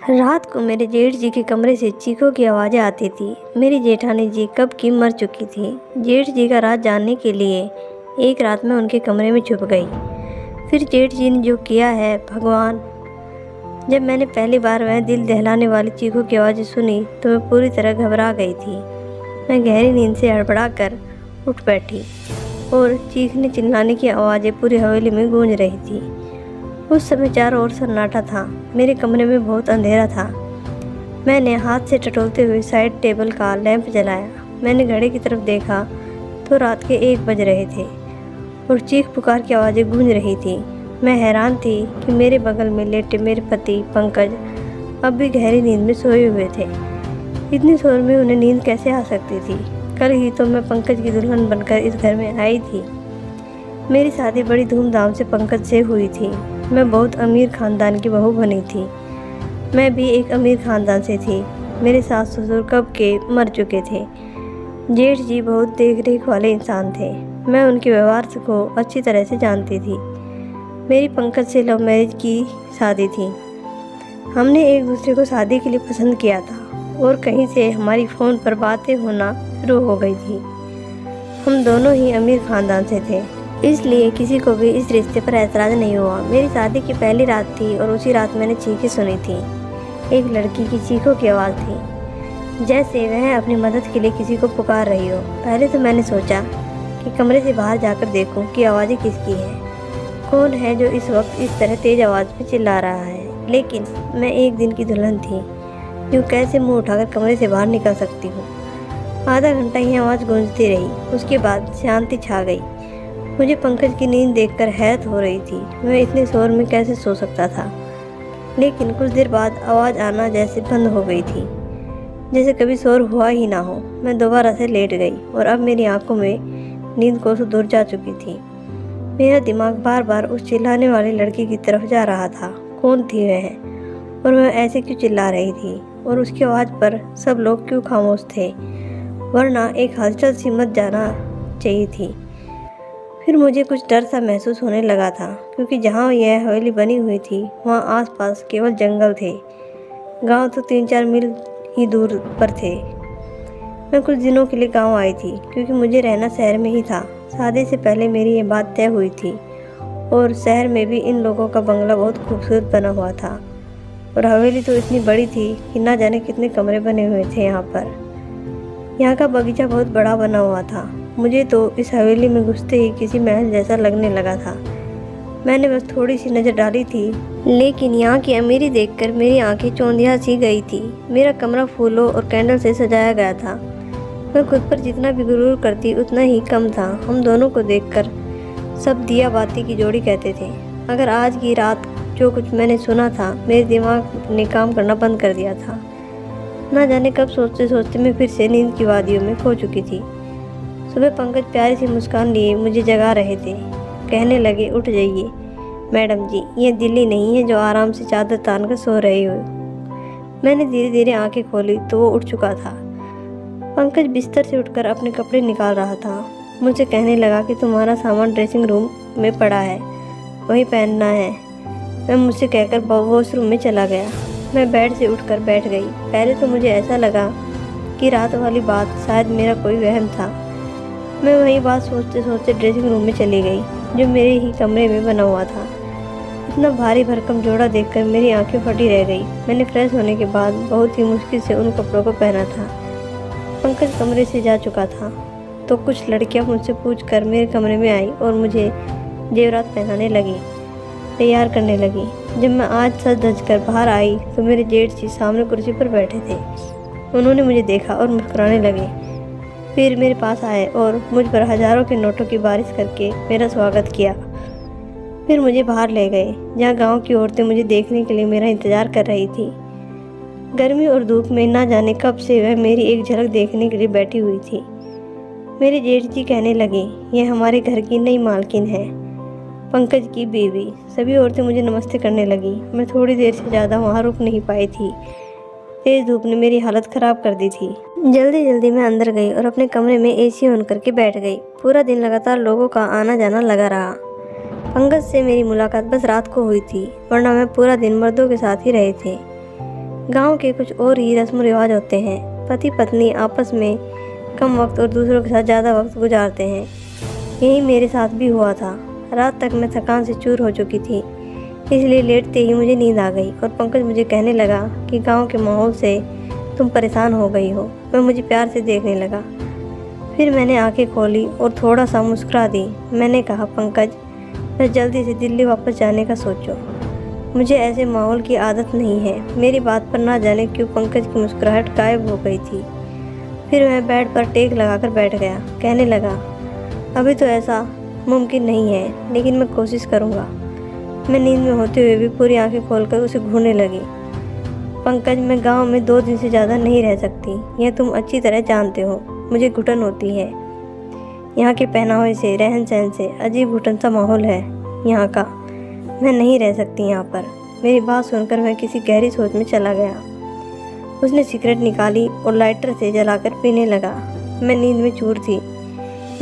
रात को मेरे जेठ जी के कमरे से चीखों की आवाज़ें आती थी। मेरी जेठानी जी कब की मर चुकी थी। जेठ जी का राज जानने के लिए एक रात में उनके कमरे में छुप गई। फिर जेठ जी ने जो किया है भगवान। जब मैंने पहली बार वह दिल दहलाने वाली चीखों की आवाज़ें सुनी तो मैं पूरी तरह घबरा गई थी। मैं गहरी नींद से हड़बड़ा कर उठ बैठी और चीखने चिल्लाने की आवाज़ें पूरी हवेली में गूंज रही थी। उस समय चारों ओर सन्नाटा था। मेरे कमरे में बहुत अंधेरा था। मैंने हाथ से टटोलते हुए साइड टेबल का लैंप जलाया। मैंने घड़ी की तरफ देखा तो रात के 1 बज रहे थे और चीख पुकार की आवाज़ें गूंज रही थी। मैं हैरान थी कि मेरे बगल में लेटे मेरे पति पंकज अब भी गहरी नींद में सोए हुए थे। इतनी शोर में उन्हें नींद कैसे आ सकती थी। कल ही तो मैं पंकज की दुल्हन बनकर इस घर में आई थी। मेरी शादी बड़ी धूमधाम से पंकज से हुई थी। मैं बहुत अमीर ख़ानदान की बहू बनी थी। मैं भी एक अमीर ख़ानदान से थी। मेरे सास ससुर कब के मर चुके थे। जेठ जी बहुत देख रेख वाले इंसान थे। मैं उनके व्यवहार को अच्छी तरह से जानती थी। मेरी पंकज से लव मैरिज की शादी थी। हमने एक दूसरे को शादी के लिए पसंद किया था और कहीं से हमारी फ़ोन पर बातें होना शुरू हो गई थी। हम दोनों ही अमीर ख़ानदान से थे, इसलिए किसी को भी इस रिश्ते पर ऐतराज़ नहीं हुआ। मेरी शादी की पहली रात थी और उसी रात मैंने चीखें सुनी थी। एक लड़की की चीखों की आवाज़ थी, जैसे वह अपनी मदद के लिए किसी को पुकार रही हो। पहले तो मैंने सोचा कि कमरे से बाहर जाकर देखूं कि आवाज़ें किसकी हैं, कौन है जो इस वक्त इस तरह तेज़ आवाज़ में चिल्ला रहा है। लेकिन मैं एक दिन की दुल्हन थी, यूँ कैसे मुँह उठाकर कमरे से बाहर निकल सकती हूँ। आधा घंटा यह आवाज़ गूंजती रही। उसके बाद शांति छा गई। मुझे पंकज की नींद देखकर हैरत हो रही थी। मैं इतने शोर में कैसे सो सकता था। लेकिन कुछ देर बाद आवाज़ आना जैसे बंद हो गई थी, जैसे कभी शोर हुआ ही ना हो। मैं दोबारा से लेट गई और अब मेरी आंखों में नींद कोसों दूर जा चुकी थी। मेरा दिमाग बार बार उस चिल्लाने वाली लड़की की तरफ जा रहा था। कौन थी वह और वह ऐसे क्यों चिल्ला रही थी और उसकी आवाज़ पर सब लोग क्यों खामोश थे, वरना एक हलचल सी मच जाना चाहिए थी। फिर मुझे कुछ डर सा महसूस होने लगा था, क्योंकि जहाँ यह हवेली बनी हुई थी वहाँ आसपास केवल जंगल थे। गांव तो 3-4 मील ही दूर पर थे। मैं कुछ दिनों के लिए गांव आई थी, क्योंकि मुझे रहना शहर में ही था। शादी से पहले मेरी ये बात तय हुई थी और शहर में भी इन लोगों का बंगला बहुत खूबसूरत बना हुआ था और हवेली तो इतनी बड़ी थी कि ना जाने कितने कमरे बने हुए थे यहाँ पर। यहाँ का बगीचा बहुत बड़ा बना हुआ था। मुझे तो इस हवेली में घुसते ही किसी महल जैसा लगने लगा था। मैंने बस थोड़ी सी नज़र डाली थी, लेकिन यहाँ की अमीरी देखकर मेरी आंखें चौंधिया सी गई थी। मेरा कमरा फूलों और कैंडल से सजाया गया था। मैं खुद पर जितना भी गुरूर करती उतना ही कम था। हम दोनों को देखकर सब दिया बाती की जोड़ी कहते थे। अगर आज की रात जो कुछ मैंने सुना था, मेरे दिमाग ने काम करना बंद कर दिया था। ना जाने कब सोचते सोचते मैं फिर से नींद की वादियों में खो चुकी थी। सुबह पंकज प्यारी सी मुस्कान लिए मुझे जगा रहे थे। कहने लगे, उठ जाइए मैडम जी, ये दिल्ली नहीं है जो आराम से चादर तान कर सो रही हो। मैंने धीरे धीरे आंखें खोली तो वो उठ चुका था। पंकज बिस्तर से उठकर अपने कपड़े निकाल रहा था। मुझसे कहने लगा कि तुम्हारा सामान ड्रेसिंग रूम में पड़ा है, वही पहनना है। मैं मुझसे कहकर वॉशरूम में चला गया। मैं बेड से उठकर बैठ गई। पहले तो मुझे ऐसा लगा कि रात वाली बात शायद मेरा कोई वहम था। मैं वही बात सोचते सोचते ड्रेसिंग रूम में चली गई, जो मेरे ही कमरे में बना हुआ था। इतना भारी भरकम जोड़ा देखकर मेरी आंखें फटी रह गई। मैंने फ्रेश होने के बाद बहुत ही मुश्किल से उन कपड़ों को पहना था। पंकज कमरे से जा चुका था तो कुछ लड़कियां मुझसे पूछकर मेरे कमरे में आई और मुझे जेवरात पहनाने लगी, तैयार करने लगी। जब मैं आज सज धज कर बाहर आई तो मेरे जेठ जी सामने कुर्सी पर बैठे थे। उन्होंने मुझे देखा और मुस्कुराने लगे। फिर मेरे पास आए और मुझ पर हज़ारों के नोटों की बारिश करके मेरा स्वागत किया। फिर मुझे बाहर ले गए, जहाँ गांव की औरतें मुझे देखने के लिए मेरा इंतज़ार कर रही थी। गर्मी और धूप में ना जाने कब से वह मेरी एक झलक देखने के लिए बैठी हुई थी। मेरे जेठ जी कहने लगे, यह हमारे घर की नई मालकिन है, पंकज की बीवी। सभी औरतें मुझे नमस्ते करने लगी। मैं थोड़ी देर से ज़्यादा वहाँ रुक नहीं पाई थी। तेज़ धूप ने मेरी हालत ख़राब कर दी थी। जल्दी जल्दी मैं अंदर गई और अपने कमरे में एसी ऑन करके बैठ गई। पूरा दिन लगातार लोगों का आना जाना लगा रहा। पंकज से मेरी मुलाकात बस रात को हुई थी, वरना मैं पूरा दिन मर्दों के साथ ही रहे थे। गांव के कुछ और ही रस्म रिवाज होते हैं। पति पत्नी आपस में कम वक्त और दूसरों के साथ ज़्यादा वक्त गुजारते हैं। यही मेरे साथ भी हुआ था। रात तक मैं थकान से चूर हो चुकी थी, इसलिए लेटते ही मुझे नींद आ गई और पंकज मुझे कहने लगा कि गांव के माहौल से तुम परेशान हो गई हो। वह मुझे प्यार से देखने लगा। फिर मैंने आंखें खोली और थोड़ा सा मुस्कुरा दी। मैंने कहा, पंकज, मैं जल्दी से दिल्ली वापस जाने का सोचो। मुझे ऐसे माहौल की आदत नहीं है। मेरी बात पर ना जाने क्यों पंकज की मुस्कुराहट गायब हो गई थी। फिर मैं बेड पर टेक लगाकर बैठ गया। कहने लगा, अभी तो ऐसा मुमकिन नहीं है, लेकिन मैं कोशिश करूँगा। मैं नींद में होते हुए भी पूरी आंखें खोलकर उसे घूरने लगी। पंकज, मैं गांव में 2 दिन से ज़्यादा नहीं रह सकती। यह तुम अच्छी तरह जानते हो। मुझे घुटन होती है। यहाँ के पहनावे से, रहन सहन से अजीब घुटन सा माहौल है यहाँ का। मैं नहीं रह सकती यहाँ पर। मेरी बात सुनकर मैं किसी गहरी सोच में चला गया। उसने सिगरेट निकाली और लाइटर से जलाकर पीने लगा। मैं नींद में चूर थी,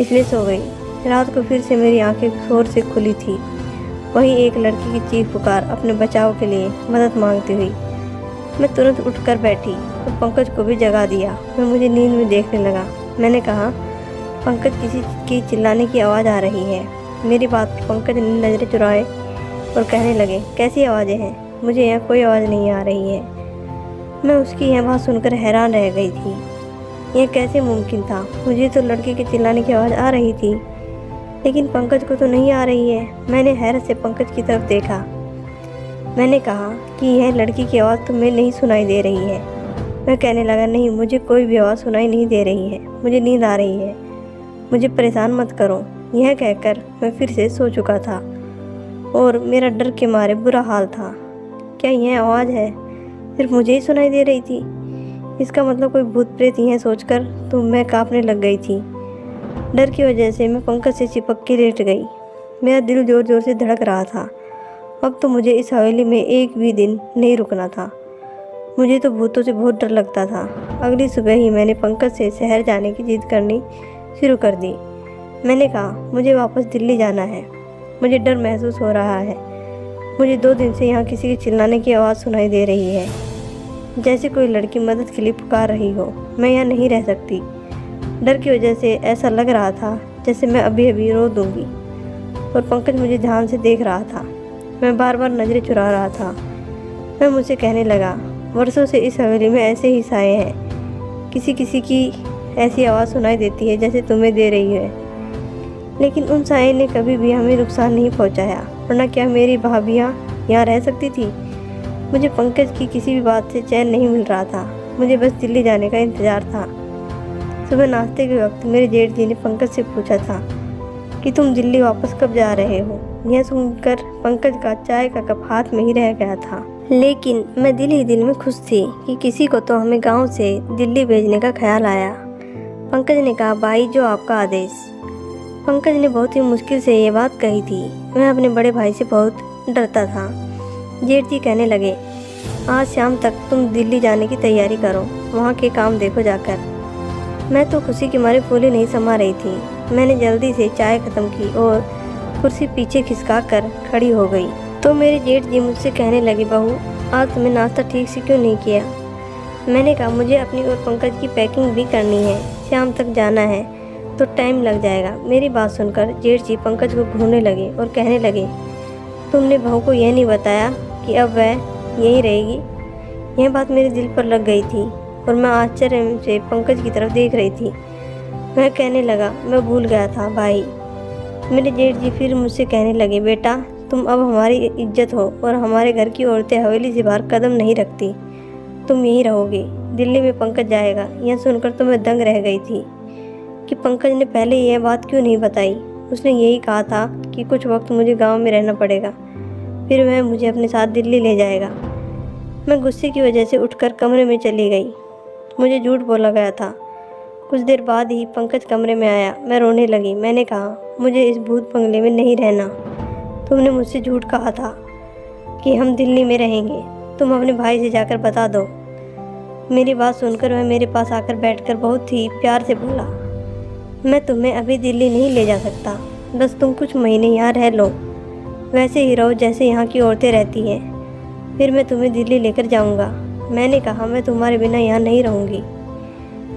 इसलिए सो गई। रात को फिर से मेरी आंखें जोर से खुली थी। वहीं एक लड़की की चीख पुकार अपने बचाव के लिए मदद मांगती हुई। मैं तुरंत उठकर बैठी और पंकज को भी जगा दिया। वह मुझे नींद में देखने लगा। मैंने कहा, पंकज, किसी की चिल्लाने की आवाज़ आ रही है। मेरी बात पर पंकज ने नज़रें चुराए और कहने लगे, कैसी आवाज़ें हैं? मुझे यहाँ कोई आवाज़ नहीं आ रही है। मैं उसकी यह बात सुनकर हैरान रह गई थी। यह कैसे मुमकिन था? मुझे तो लड़के के चिल्लाने की आवाज़ आ रही थी, लेकिन पंकज को तो नहीं आ रही है। मैंने हैरत से पंकज की तरफ देखा। मैंने कहा कि यह लड़की की आवाज़ तुम्हें नहीं सुनाई दे रही है। वह कहने लगा, नहीं, मुझे कोई भी आवाज़ सुनाई नहीं दे रही है। मुझे नींद आ रही है। मुझे परेशान मत करो। यह कहकर मैं फिर से सो चुका था और मेरा डर के मारे बुरा हाल था। क्या यह आवाज़ है सिर्फ मुझे ही सुनाई दे रही थी? इसका मतलब कोई भूत प्रेत ही है सोचकर तो मैं कांपने लग गई थी। डर की वजह से मैं पंकज से चिपक के लेट गई। मेरा दिल ज़ोर ज़ोर से धड़क रहा था। अब तो मुझे इस हवेली में एक भी दिन नहीं रुकना था। मुझे तो भूतों से बहुत डर लगता था। अगली सुबह ही मैंने पंकज से शहर जाने की जिद करनी शुरू कर दी। मैंने कहा, मुझे वापस दिल्ली जाना है। मुझे डर महसूस हो रहा है। मुझे 2 दिन से यहाँ किसी के चिल्लाने की आवाज़ सुनाई दे रही है, जैसे कोई लड़की मदद के लिए पुकार रही हो। मैं यहाँ नहीं रह सकती। डर की वजह से ऐसा लग रहा था जैसे मैं अभी अभी रो दूँगी। और पंकज मुझे ध्यान से देख रहा था। मैं बार बार नज़रें चुरा रहा था। मैं मुझसे कहने लगा, वर्षों से इस हवेली में ऐसे ही साए हैं। किसी किसी की ऐसी आवाज़ सुनाई देती है जैसे तुम्हें दे रही है, लेकिन उन साए ने कभी भी हमें नुकसान नहीं पहुंचाया। वरना क्या मेरी भाभियाँ यहाँ रह सकती थी? मुझे पंकज की किसी भी बात से चैन नहीं मिल रहा था। मुझे बस दिल्ली जाने का इंतज़ार था। सुबह नाश्ते के वक्त मेरे जेठ जी ने पंकज से पूछा था कि तुम दिल्ली वापस कब जा रहे हो। यह सुनकर पंकज का चाय का कप हाथ में ही रह गया था। लेकिन मैं दिल ही दिल में खुश थी कि किसी को तो हमें गांव से दिल्ली भेजने का ख्याल आया। पंकज ने कहा, भाई, जो आपका आदेश। पंकज ने बहुत ही मुश्किल से ये बात कही थी। मैं अपने बड़े भाई से बहुत डरता था। जेठ जी कहने लगे, आज शाम तक तुम दिल्ली जाने की तैयारी करो, वहाँ के काम देखो जाकर। मैं तो खुशी के मारे फूले नहीं समा रही थी। मैंने जल्दी से चाय ख़त्म की और कुर्सी पीछे खिसका कर खड़ी हो गई तो मेरे जेठ जी मुझसे कहने लगे, बहू, आज तुमने नाश्ता ठीक से क्यों नहीं किया? मैंने कहा, मुझे अपनी और पंकज की पैकिंग भी करनी है। शाम तक जाना है तो टाइम लग जाएगा। मेरी बात सुनकर जेठ जी पंकज को घूरने लगे और कहने लगे, तुमने बहू को यह नहीं बताया कि अब वह यहीं रहेगी? यह बात मेरे दिल पर लग गई थी और मैं आश्चर्य से पंकज की तरफ देख रही थी। वह कहने लगा, मैं भूल गया था भाई। मेरे जेठ जी फिर मुझसे कहने लगे, बेटा, तुम अब हमारी इज्जत हो और हमारे घर की औरतें हवेली से बाहर कदम नहीं रखती। तुम यहीं रहोगे। दिल्ली में पंकज जाएगा। यह सुनकर तो मैं दंग रह गई थी कि पंकज ने पहले यह बात क्यों नहीं बताई। उसने यही कहा था कि कुछ वक्त मुझे गांव में रहना पड़ेगा, फिर वह मुझे अपने साथ दिल्ली ले जाएगा। मैं गुस्से की वजह से उठकर कमरे में चली गई। मुझे झूठ बोला गया था। कुछ देर बाद ही पंकज कमरे में आया। मैं रोने लगी। मैंने कहा, मुझे इस भूत बंगले में नहीं रहना। तुमने मुझसे झूठ कहा था कि हम दिल्ली में रहेंगे। तुम अपने भाई से जाकर बता दो। मेरी बात सुनकर वह मेरे पास आकर बैठकर बहुत ही प्यार से बोला, मैं तुम्हें अभी दिल्ली नहीं ले जा सकता। बस तुम कुछ महीने यहाँ रह लो, वैसे ही रहो जैसे यहाँ की औरतें रहती हैं। फिर मैं तुम्हें दिल्ली लेकर जाऊँगा। मैंने कहा, मैं तुम्हारे बिना यहाँ नहीं रहूँगी।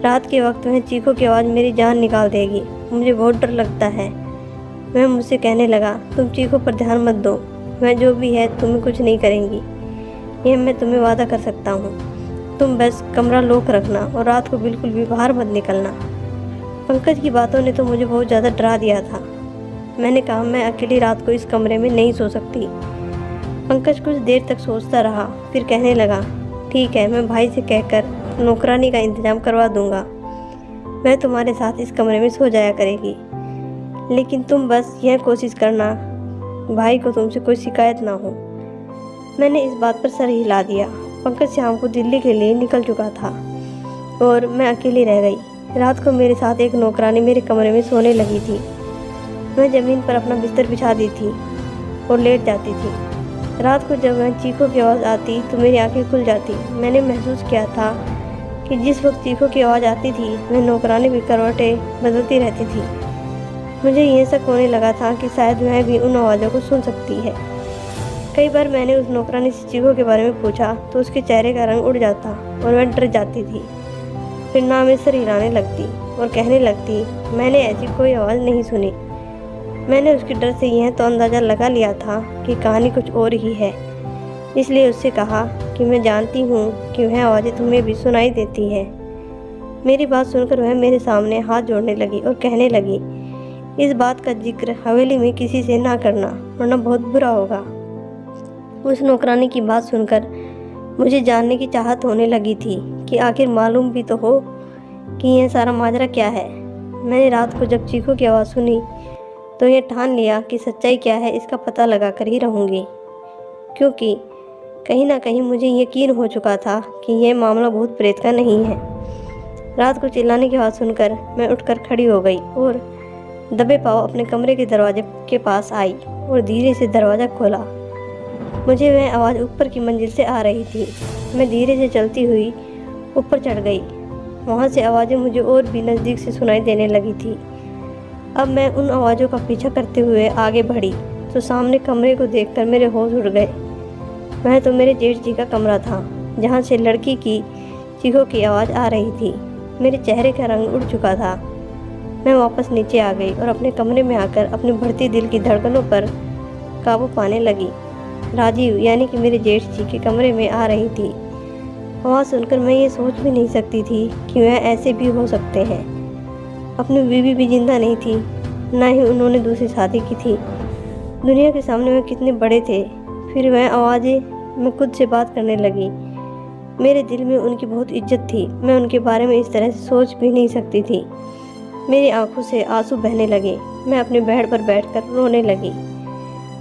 रात के वक्त वह चीखों की आवाज़ मेरी जान निकाल देगी। मुझे बहुत डर लगता है। वह मुझसे कहने लगा, तुम चीखों पर ध्यान मत दो, वह जो भी है तुम्हें कुछ नहीं करेंगी, यह मैं तुम्हें वादा कर सकता हूँ। तुम बस कमरा लॉक रखना और रात को बिल्कुल भी बाहर मत निकलना। पंकज की बातों ने तो मुझे बहुत ज़्यादा डरा दिया था। मैंने कहा, मैं अकेली रात को इस कमरे में नहीं सो सकती। पंकज कुछ देर तक सोचता रहा, फिर कहने लगा, ठीक है, मैं भाई से कहकर नौकरानी का इंतज़ाम करवा दूंगा। वह तुम्हारे साथ इस कमरे में सो जाया करेगी, लेकिन तुम बस यह कोशिश करना भाई को तुमसे कोई शिकायत ना हो। मैंने इस बात पर सर हिला दिया। पंकज शाम को दिल्ली के लिए निकल चुका था और मैं अकेली रह गई। रात को मेरे साथ एक नौकरानी मेरे कमरे में सोने लगी थी। मैं ज़मीन पर अपना बिस्तर बिछा दी थी और लेट जाती थी। रात को जब वह चीखों की आवाज़ आती तो मेरी आंखें खुल जाती। मैंने महसूस किया था कि जिस वक्त चीखों की आवाज़ आती थी वह नौकरानी भी करवटें बदलती रहती थी। मुझे यह शक होने लगा था कि शायद वह भी उन आवाज़ों को सुन सकती है। कई बार मैंने उस नौकरानी से चीखों के बारे में पूछा तो उसके चेहरे का रंग उड़ जाता और वह डर जाती थी। फिर ना में सर हिलाने लगती और कहने लगती, मैंने ऐसी कोई आवाज़ नहीं सुनी। मैंने उसके डर से यह तो अंदाज़ा लगा लिया था कि कहानी कुछ और ही है, इसलिए उससे कहा कि मैं जानती हूँ कि वह आवाज़ें तुम्हें भी सुनाई देती है। मेरी बात सुनकर वह मेरे सामने हाथ जोड़ने लगी और कहने लगी, इस बात का जिक्र हवेली में किसी से ना करना, वरना बहुत बुरा होगा। उस नौकरानी की बात सुनकर मुझे जानने की चाहत होने लगी थी कि आखिर मालूम भी तो हो कि यह सारा माजरा क्या है। मैंने रात को जब चीखों की आवाज़ सुनी तो यह ठान लिया कि सच्चाई क्या है इसका पता लगा कर ही रहूँगी, क्योंकि कहीं ना कहीं मुझे यकीन हो चुका था कि यह मामला भूत प्रेत का नहीं है। रात को चिल्लाने की आवाज़ सुनकर मैं उठकर खड़ी हो गई और दबे पाँव अपने कमरे के दरवाजे के पास आई और धीरे से दरवाज़ा खोला। मुझे वह आवाज़ ऊपर की मंजिल से आ रही थी। मैं धीरे से चलती हुई ऊपर चढ़ गई। वहाँ से आवाज़ें मुझे और भी नज़दीक से सुनाई देने लगी थी। अब मैं उन आवाज़ों का पीछा करते हुए आगे बढ़ी तो सामने कमरे को देखकर मेरे होश उड़ गए। वह तो मेरे जेठ जी का कमरा था, जहाँ से लड़की की चीखों की आवाज़ आ रही थी। मेरे चेहरे का रंग उड़ चुका था। मैं वापस नीचे आ गई और अपने कमरे में आकर अपनी बढ़ती दिल की धड़कनों पर काबू पाने लगी। राजीव यानी कि मेरे जेठ जी के कमरे में आ रही थी। आवाज़ सुनकर मैं ये सोच भी नहीं सकती थी कि वह ऐसे भी हो सकते हैं। अपनी बीवी भी जिंदा नहीं थी, ना ही उन्होंने दूसरी शादी की थी। दुनिया के सामने वह कितने बड़े थे। फिर वह आवाज़ें मैं खुद से बात करने लगी। मेरे दिल में उनकी बहुत इज्जत थी। मैं उनके बारे में इस तरह से सोच भी नहीं सकती थी। मेरी आंखों से आंसू बहने लगे। मैं अपने बेड पर बैठकर रोने लगी,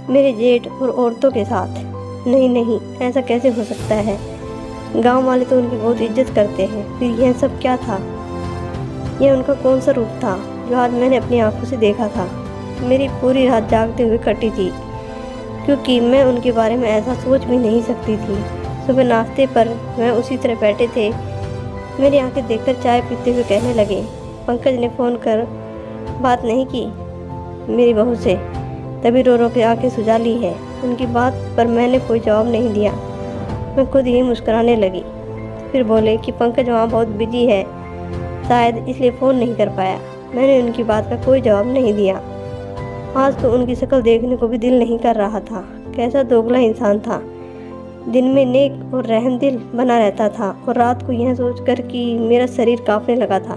मेरे जेठ और औरतों के साथ। नहीं नहीं, ऐसा कैसे हो सकता है? गांव वाले तो उनकी बहुत इज्जत करते हैं। फिर यह सब क्या था? यह उनका कौन सा रूप था जो आज मैंने अपनी आंखों से देखा था? मेरी पूरी रात जागते हुए कटी थी, क्योंकि मैं उनके बारे में ऐसा सोच भी नहीं सकती थी। सुबह नाश्ते पर वह उसी तरह बैठे थे। मेरी आंखें देखकर चाय पीते हुए कहने लगे, पंकज ने फ़ोन कर बात नहीं की मेरी बहू से, तभी रो रो के आंखें सुझा ली है। उनकी बात पर मैंने कोई जवाब नहीं दिया। मैं खुद ही मुस्कुराने लगी। फिर बोले कि पंकज वहाँ बहुत बिजी है, शायद इसलिए फ़ोन नहीं कर पाया। मैंने उनकी बात का कोई जवाब नहीं दिया। आज तो उनकी शक्ल देखने को भी दिल नहीं कर रहा था। कैसा दोगला इंसान था। दिन में नेक और रहमदिल बना रहता था और रात को यह सोचकर कि मेरा शरीर कांपने लगा था।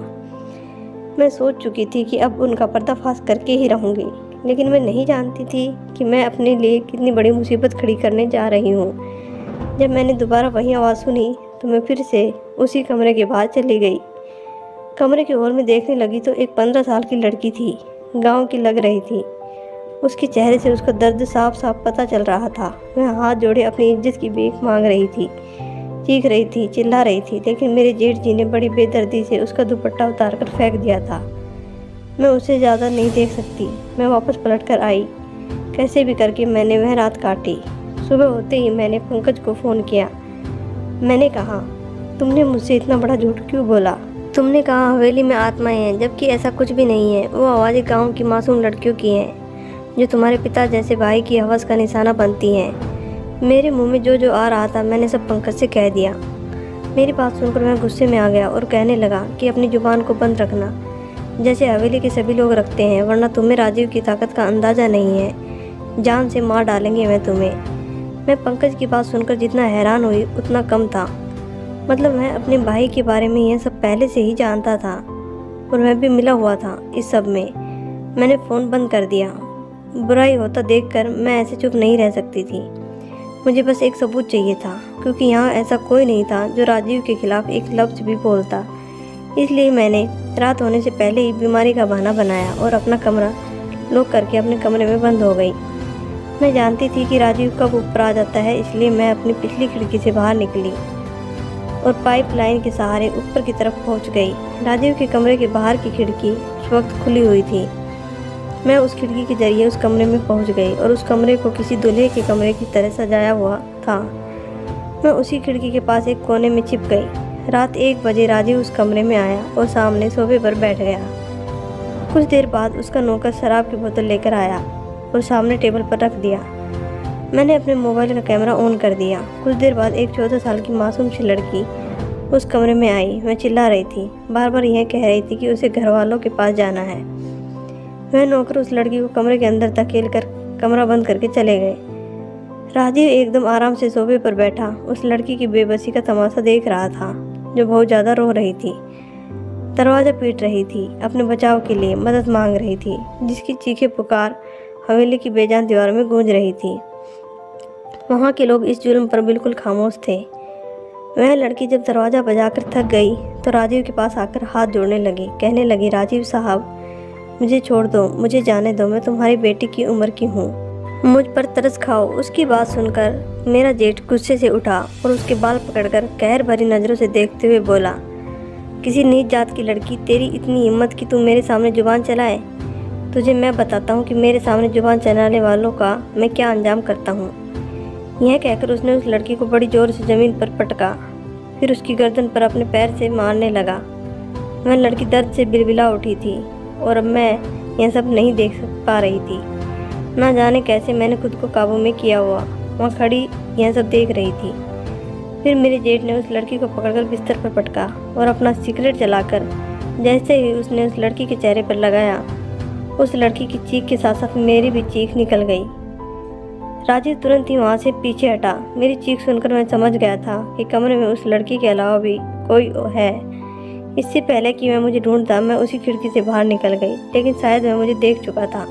मैं सोच चुकी थी कि अब उनका पर्दाफाश करके ही रहूँगी, लेकिन मैं नहीं जानती थी कि मैं अपने लिए कितनी बड़ी मुसीबत खड़ी करने जा रही हूँ। जब मैंने दोबारा वही आवाज़ सुनी तो मैं फिर से उसी कमरे के बाहर चली गई। कमरे के ओर में देखने लगी तो एक 15 साल की लड़की थी। गांव की लग रही थी। उसके चेहरे से उसका दर्द साफ साफ पता चल रहा था। वह हाथ जोड़े अपनी इज्जत की भीख मांग रही थी, चीख रही थी, चिल्ला रही थी, लेकिन मेरे जेठ जी ने बड़ी बेदर्दी से उसका दुपट्टा उतार कर फेंक दिया था। मैं उसे ज़्यादा नहीं देख सकती। मैं वापस पलट कर आई। कैसे भी करके मैंने वह रात काटी। सुबह होते ही मैंने पंकज को फ़ोन किया। मैंने कहा, तुमने मुझसे इतना बड़ा झूठ क्यों बोला? तुमने कहा हवेली में आत्माएं हैं, जबकि ऐसा कुछ भी नहीं है। वो आवाज़ें गांव की मासूम लड़कियों की हैं, जो तुम्हारे पिता जैसे भाई की हवस का निशाना बनती हैं। मेरे मुंह में जो जो आ रहा था मैंने सब पंकज से कह दिया। मेरी बात सुनकर मैं गुस्से में आ गया और कहने लगा कि अपनी ज़ुबान को बंद रखना, जैसे हवेली के सभी लोग रखते हैं, वरना तुम्हें राजीव की ताकत का अंदाज़ा नहीं है। जान से मार डालेंगे मैं तुम्हें। मैं पंकज की बात सुनकर जितना हैरान हुई उतना कम था। मतलब मैं अपने भाई के बारे में यह सब पहले से ही जानता था और मैं भी मिला हुआ था इस सब में। मैंने फ़ोन बंद कर दिया। बुराई होता देखकर मैं ऐसे चुप नहीं रह सकती थी। मुझे बस एक सबूत चाहिए था, क्योंकि यहाँ ऐसा कोई नहीं था जो राजीव के खिलाफ एक लफ्ज़ भी बोलता। इसलिए मैंने रात होने से पहले ही बीमारी का बहाना बनाया और अपना कमरा लॉक करके अपने कमरे में बंद हो गई। मैं जानती थी कि राजीव कब ऊपर आ जाता है, इसलिए मैं अपनी पिछली खिड़की से बाहर निकली और पाइपलाइन के सहारे ऊपर की तरफ पहुंच गई। राजीव के कमरे के बाहर की खिड़की उस वक्त खुली हुई थी। मैं उस खिड़की के जरिए उस कमरे में पहुंच गई और उस कमरे को किसी दूल्हे के कमरे की तरह सजाया हुआ था। मैं उसी खिड़की के पास एक कोने में छिप गई। रात 1 बजे राजीव उस कमरे में आया और सामने सोफे पर बैठ गया। कुछ देर बाद उसका नौकर शराब की बोतल लेकर आया और सामने टेबल पर रख दिया। मैंने अपने मोबाइल का कैमरा ऑन कर दिया। कुछ देर बाद एक 14 साल की मासूम सी लड़की उस कमरे में आई। वह चिल्ला रही थी, बार बार यह कह रही थी कि उसे घर वालों के पास जाना है। वह नौकर उस लड़की को कमरे के अंदर धकेल कर कमरा बंद करके चले गए। राजीव एकदम आराम से सोफे पर बैठा उस लड़की की बेबसी का तमाशा देख रहा था, जो बहुत ज़्यादा रो रही थी, दरवाज़ा पीट रही थी, अपने बचाव के लिए मदद मांग रही थी, जिसकी चीखें पुकार हवेली की बेजान दीवारों में गूंज रही थी। वहाँ के लोग इस जुल्म पर बिल्कुल खामोश थे। वह लड़की जब दरवाज़ा बजाकर थक गई तो राजीव के पास आकर हाथ जोड़ने लगी, कहने लगी, राजीव साहब, मुझे छोड़ दो, मुझे जाने दो, मैं तुम्हारी बेटी की उम्र की हूँ, मुझ पर तरस खाओ। उसकी बात सुनकर मेरा जेठ गुस्से से उठा और उसके बाल पकड़कर कहर भरी नज़रों से देखते हुए बोला, किसी नीच जात की लड़की, तेरी इतनी हिम्मत कि तू मेरे सामने जुबान चलाए? तुझे मैं बताता हूँ कि मेरे सामने जुबान चलाने वालों का मैं क्या अंजाम करता हूँ। यह कहकर उसने उस लड़की को बड़ी जोर से ज़मीन पर पटका, फिर उसकी गर्दन पर अपने पैर से मारने लगा। वह लड़की दर्द से बिलबिला उठी थी और अब मैं यह सब नहीं देख पा रही थी। ना जाने कैसे मैंने खुद को काबू में किया हुआ वहाँ खड़ी यह सब देख रही थी। फिर मेरे जेठ ने उस लड़की को पकड़कर बिस्तर पर पटका और अपना सिगरेट जलाकर जैसे ही उसने उस लड़की के चेहरे पर लगाया, उस लड़की की चीख के साथ साथ मेरी भी चीख निकल गई। राजीव तुरंत ही वहाँ से पीछे हटा। मेरी चीख सुनकर मैं समझ गया था कि कमरे में उस लड़की के अलावा भी कोई है। इससे पहले कि मैं मुझे ढूंढता, मैं उसी खिड़की से बाहर निकल गई, लेकिन शायद वह मुझे देख चुका था,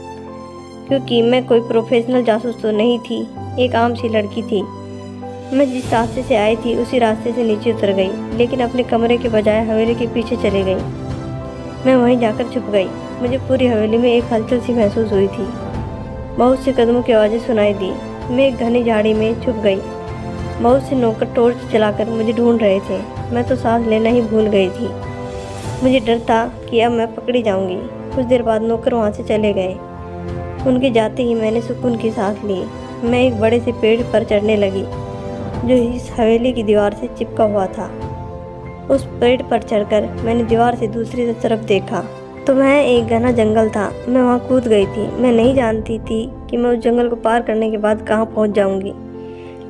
क्योंकि मैं कोई प्रोफेशनल जासूस तो नहीं थी, एक आम सी लड़की थी। मैं जिस रास्ते से आई थी उसी रास्ते से नीचे उतर गई, लेकिन अपने कमरे के बजाय हवेली के पीछे चले गई। मैं वहीं जाकर छुप गई। मुझे पूरी हवेली में एक हलचल सी महसूस हुई थी। बहुत से कदमों की आवाज़ें सुनाई दी। मैं एक घनी झाड़ी में छुप गई। बहुत से नौकर टॉर्च जलाकर मुझे ढूंढ रहे थे। मैं तो सांस लेना ही भूल गई थी। मुझे डर था कि अब मैं पकड़ी जाऊंगी। कुछ देर बाद नौकर वहाँ से चले गए। उनके जाते ही मैंने सुकून की सांस ली। मैं एक बड़े से पेड़ पर चढ़ने लगी, जो इस हवेली की दीवार से चिपका हुआ था। उस पेड़ पर चढ़कर मैंने दीवार से दूसरी तरफ देखा तो वह एक घना जंगल था। मैं वहाँ कूद गई थी। मैं नहीं जानती थी कि मैं उस जंगल को पार करने के बाद कहाँ पहुँच जाऊँगी,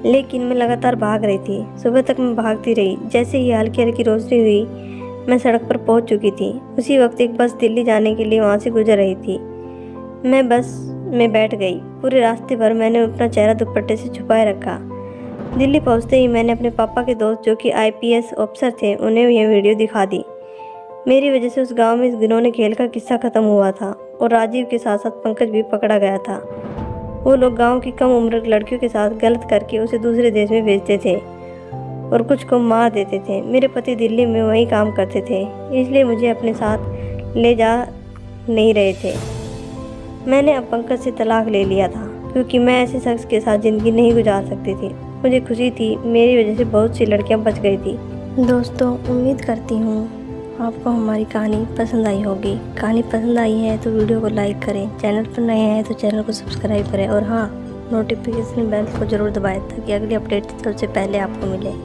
लेकिन मैं लगातार भाग रही थी। सुबह तक मैं भागती रही। जैसे ही हल्की हल्की रोशनी हुई, मैं सड़क पर पहुँच चुकी थी। उसी वक्त एक बस दिल्ली जाने के लिए वहाँ से गुजर रही थी। मैं बस में बैठ गई। पूरे रास्ते भर मैंने अपना चेहरा दुपट्टे से छुपाए रखा। दिल्ली पहुँचते ही मैंने अपने पापा के दोस्त, जो कि IPS ऑफिसर थे, उन्हें यह वीडियो दिखा दी। मेरी वजह से उस गांव में इस घिनौने खेल का किस्सा ख़त्म हुआ था और राजीव के साथ साथ पंकज भी पकड़ा गया था। वो लोग गांव की कम उम्र की लड़कियों के साथ गलत करके उसे दूसरे देश में भेजते थे और कुछ को मार देते थे। मेरे पति दिल्ली में वही काम करते थे, इसलिए मुझे अपने साथ ले जा नहीं रहे थे। मैंने अब पंकज से तलाक ले लिया था, क्योंकि मैं ऐसे शख्स के साथ ज़िंदगी नहीं गुजार सकती थी। मुझे खुशी थी मेरी वजह से बहुत सी लड़कियां बच गई थी। दोस्तों, उम्मीद करती हूँ आपको हमारी कहानी पसंद आई होगी। कहानी पसंद आई है तो वीडियो को लाइक करें, चैनल पर नए हैं तो चैनल को सब्सक्राइब करें और हाँ, नोटिफिकेशन बेल को ज़रूर दबाएं ताकि अगली अपडेट सबसे पहले आपको मिले।